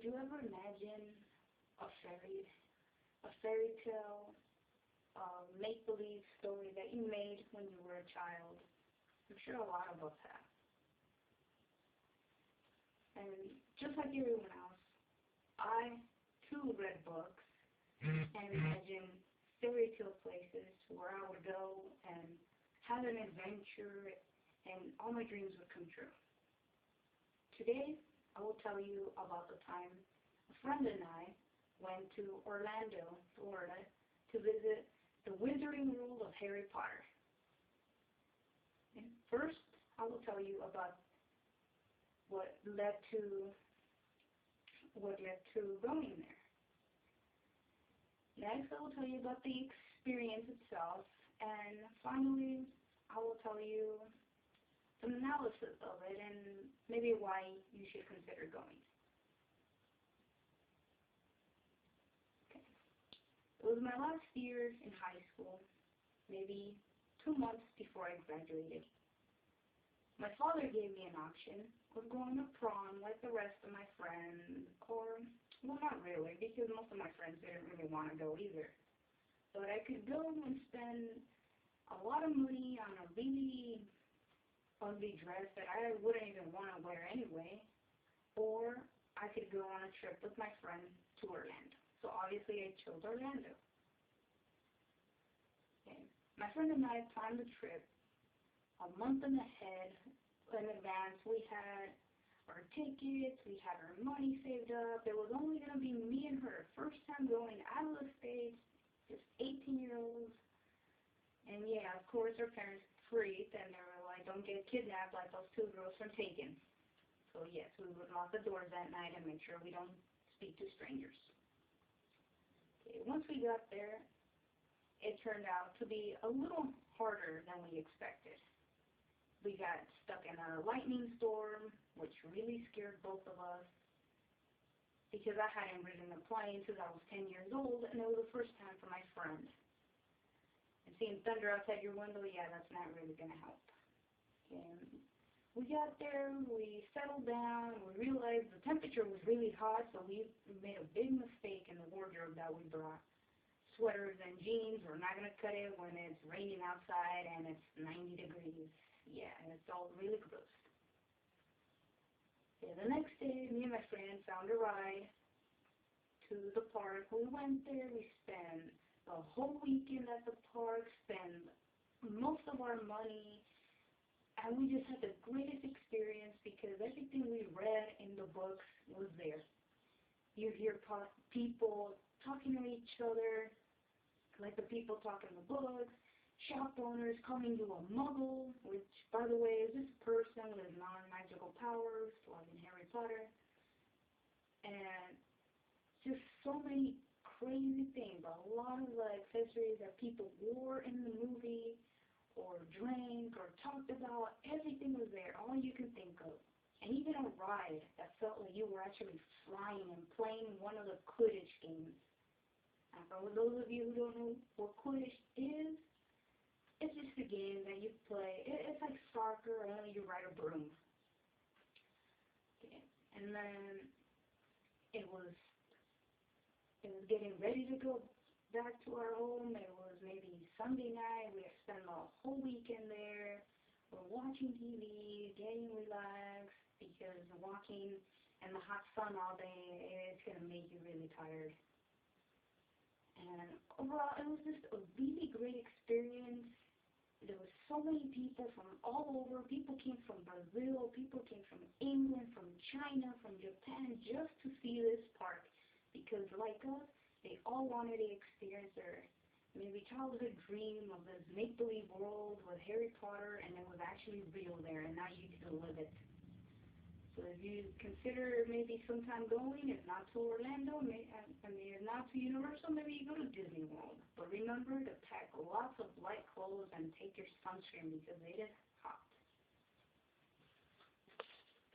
you ever imagine a fairy tale, make-believe story that you made when you were a child? I'm sure a lot of us have. And just like everyone else, I too read books and imagined fairy tale places where I would go and have an adventure and all my dreams would come true. Today, I will tell you about the time a friend and I went to Orlando, Florida, to visit the Wizarding World of Harry Potter. And first, I will tell you about what led to going there. Next, I will tell you about the experience itself, and finally, I will tell you some analysis of it and maybe why you should consider going. Okay. It was my last year in high school, maybe 2 months before I graduated. My father gave me an option of going to prom like the rest of my friends, or, well, not really, because most of my friends didn't really want to go either. But I could go and spend a lot of money on a really ugly dress that I wouldn't even want to wear anyway, or I could go on a trip with my friend to Orlando. So obviously I chose Orlando. Okay. My friend and I planned the trip a month and a half in advance. We had our tickets, we had our money saved up. It was only going to be me and her. First time going out of the States, just 18-year-olds. And yeah, of course our parents freaked and they were like, don't get kidnapped like those two girls from Taken. So yes, we would lock the doors that night and make sure we don't speak to strangers. Okay, once we got there, it turned out to be a little harder than we expected. We got stuck in a lightning storm, which really scared both of us, because I hadn't ridden a plane since I was 10 years old, and it was the first time for my friend. And seeing thunder outside your window, yeah, that's not really going to help. And we got there, we settled down, we realized the temperature was really hot, so we made a big mistake in the wardrobe that we brought. Sweaters and jeans, we're not going to cut it when it's raining outside and it's 90 degrees. Yeah, and it's all really gross. Yeah, the next day, me and my friend found a ride to the park. We went there, we spent the whole weekend at the park, spent most of our money, and we just had the greatest experience because everything we read in the books was there. You hear people talking to each other, like the people talking in the books. Shop owners calling you a muggle, which, by the way, is this person with non-magical powers, like in Harry Potter. And just so many crazy things. A lot of the accessories that people wore in the movie, or drank, or talked about, everything was there, all you can think of. And even a ride that felt like you were actually flying and playing one of the Quidditch games. And for those of you who don't know what Quidditch is, it's just a game that you play. It's like soccer, only you ride a broom. Okay. And then it was getting ready to go back to our home. It was maybe Sunday night. We had spent the whole weekend there. We're watching TV, getting relaxed, because walking in the hot sun all day, it's going to make you really tired. And overall, it was just a really great experience. There were so many people from all over. People came from Brazil, people came from England, from China, from Japan, just to see this park. Because like us, they all wanted to experience their maybe childhood dream of this make-believe world with Harry Potter, and it was actually real there, and now you get to live it. So if you consider maybe sometime going, if not to Orlando, if not to Universal, maybe you go to Disney World. But remember to pack lots of light clothes and take your sunscreen because it is hot.